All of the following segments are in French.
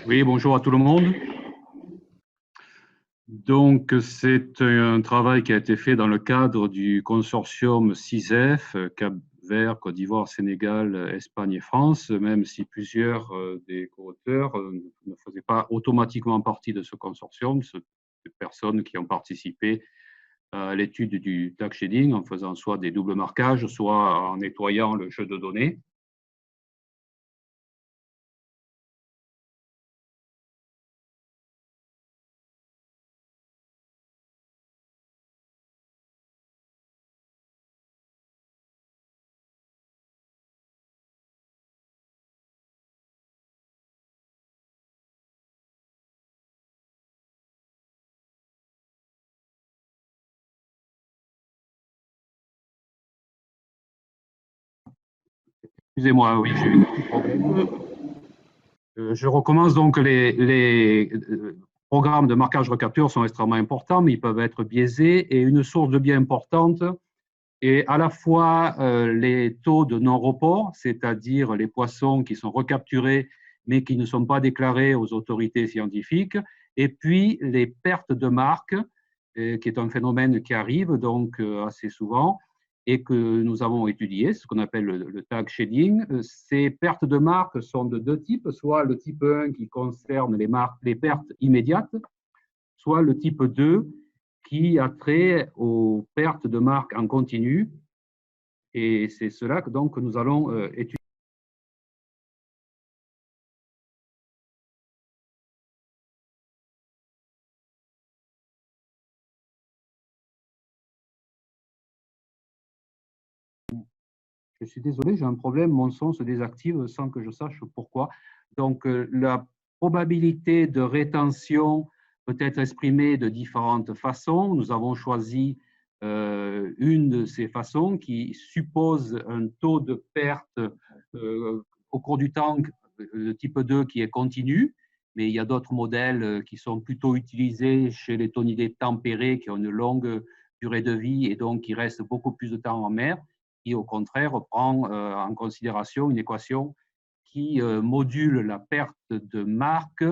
Oui, bonjour à tout le monde. Donc, c'est un travail qui a été fait dans le cadre du consortium CISEF, Cap-Vert, Côte d'Ivoire, Sénégal, Espagne et France, même si plusieurs des co-auteurs ne faisaient pas automatiquement partie de ce consortium, ce des personnes qui ont participé à l'étude du tag shading en faisant soit des doubles marquages, soit en nettoyant le jeu de données. Excusez-moi, oui, j'ai eu un petit problème. Je recommence donc les programmes de marquage recapture sont extrêmement importants, mais ils peuvent être biaisés. Et une source de biais importante est à la fois les taux de non-report, c'est-à-dire les poissons qui sont recapturés mais qui ne sont pas déclarés aux autorités scientifiques, et puis les pertes de marque, qui est un phénomène qui arrive donc assez souvent et que nous avons étudié, ce qu'on appelle le tag shading. Ces pertes de marque sont de deux types, soit le type 1 qui concerne les pertes immédiates, soit le type 2 qui a trait aux pertes de marque en continu. Et c'est cela que, donc, que nous allons étudier. Je suis désolé, j'ai un problème, mon son se désactive sans que je sache pourquoi. Donc, la probabilité de rétention peut être exprimée de différentes façons. Nous avons choisi une de ces façons qui suppose un taux de perte au cours du temps, le type 2 qui est continu, mais il y a d'autres modèles qui sont plutôt utilisés chez les tonidés tempérés qui ont une longue durée de vie et donc qui restent beaucoup plus de temps en mer, qui au contraire prend en considération une équation qui module la perte de marque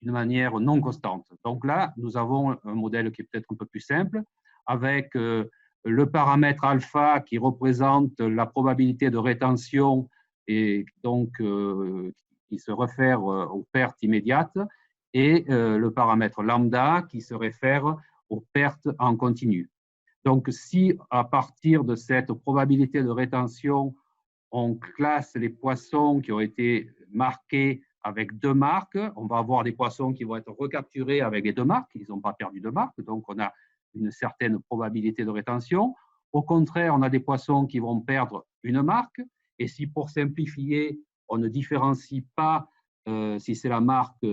d'une manière non constante. Donc là, nous avons un modèle qui est peut-être un peu plus simple, avec le paramètre alpha qui représente la probabilité de rétention et donc qui se réfère aux pertes immédiates, et le paramètre lambda qui se réfère aux pertes en continu. Donc, si à partir de cette probabilité de rétention, on classe les poissons qui ont été marqués avec deux marques, on va avoir des poissons qui vont être recapturés avec les deux marques, ils n'ont pas perdu de marque, donc on a une certaine probabilité de rétention. Au contraire, on a des poissons qui vont perdre une marque, et si pour simplifier, on ne différencie pas si c'est la marque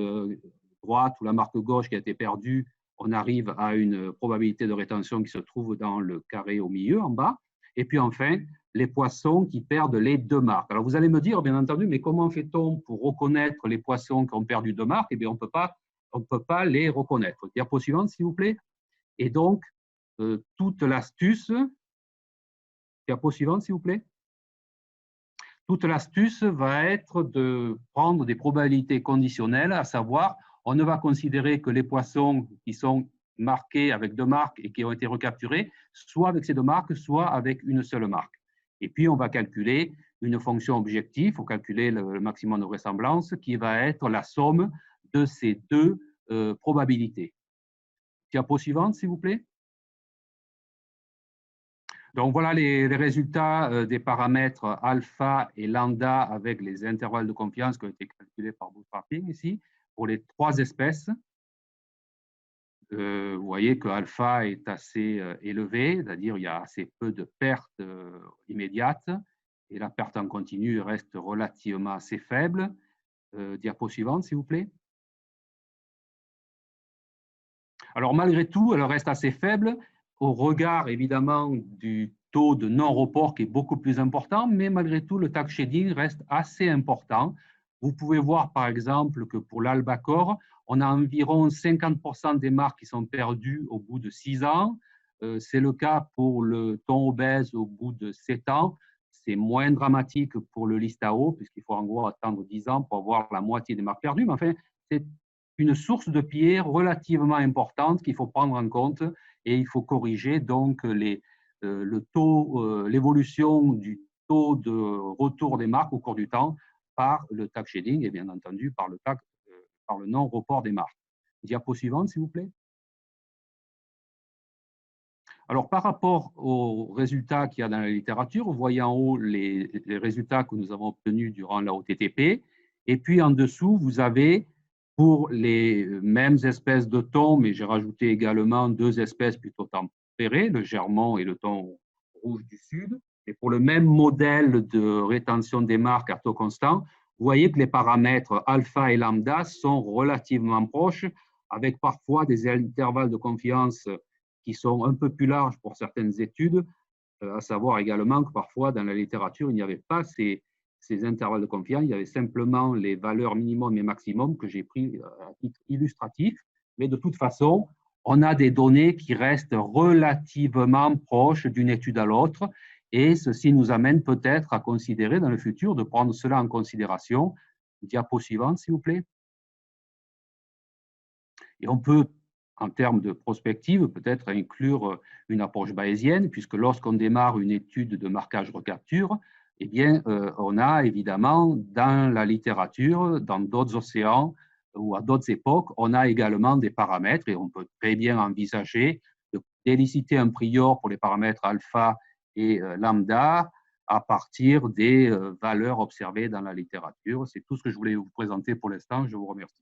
droite ou la marque gauche qui a été perdue, on arrive à une probabilité de rétention qui se trouve dans le carré au milieu, en bas. Et puis enfin, les poissons qui perdent les deux marques. Alors vous allez me dire, bien entendu, mais comment fait-on pour reconnaître les poissons qui ont perdu deux marques? Eh bien, on ne peut pas les reconnaître. Diapo suivante, s'il vous plaît. Et donc, toute l'astuce, diapo suivante, s'il vous plaît. Toute l'astuce va être de prendre des probabilités conditionnelles, à savoir, on ne va considérer que les poissons qui sont marqués avec deux marques et qui ont été recapturés, soit avec ces deux marques, soit avec une seule marque. Et puis, on va calculer une fonction objective, il faut calculer le maximum de vraisemblance, qui va être la somme de ces deux probabilités. Diapo suivante, s'il vous plaît. Donc voilà les résultats des paramètres alpha et lambda avec les intervalles de confiance qui ont été calculés par bootstrapping ici pour les trois espèces. Vous voyez que alpha est assez élevé, c'est-à-dire il y a assez peu de pertes immédiates et la perte en continu reste relativement assez faible. Diapo suivante, s'il vous plaît. Alors malgré tout, elle reste assez faible au regard évidemment du taux de non-report qui est beaucoup plus important, mais malgré tout, le tag shading reste assez important. Vous pouvez voir par exemple que pour l'albacore, on a environ 50% des marques qui sont perdues au bout de 6 ans. C'est le cas pour le thon obèse au bout de 7 ans. C'est moins dramatique pour le listao, puisqu'il faut en gros attendre 10 ans pour avoir la moitié des marques perdues. Mais enfin, c'est une source de biais relativement importante qu'il faut prendre en compte et il faut corriger donc l'évolution du taux de retour des marques au cours du temps par le tag shading et bien entendu par le non-report des marques. Diapo suivante, s'il vous plaît. Alors, par rapport aux résultats qu'il y a dans la littérature, vous voyez en haut les résultats que nous avons obtenus durant la OTTP. Et puis, en dessous, vous avez, pour les mêmes espèces de thon, mais j'ai rajouté également deux espèces plutôt tempérées, le germont et le thon rouge du Sud. Et pour le même modèle de rétention des marques à taux constant, vous voyez que les paramètres alpha et lambda sont relativement proches, avec parfois des intervalles de confiance qui sont un peu plus larges pour certaines études, à savoir également que parfois dans la littérature, il n'y avait pas ces intervalles de confiance, il y avait simplement les valeurs minimum et maximum que j'ai pris à titre illustratif, mais de toute façon, on a des données qui restent relativement proches d'une étude à l'autre, et ceci nous amène peut-être à considérer dans le futur de prendre cela en considération. Diapo suivante, s'il vous plaît. Et on peut, en termes de prospective, peut-être inclure une approche bayésienne, puisque lorsqu'on démarre une étude de marquage recapture, eh bien, on a évidemment dans la littérature, dans d'autres océans ou à d'autres époques, on a également des paramètres et on peut très bien envisager d'éliciter un prior pour les paramètres alpha et lambda à partir des valeurs observées dans la littérature. C'est tout ce que je voulais vous présenter pour l'instant. Je vous remercie.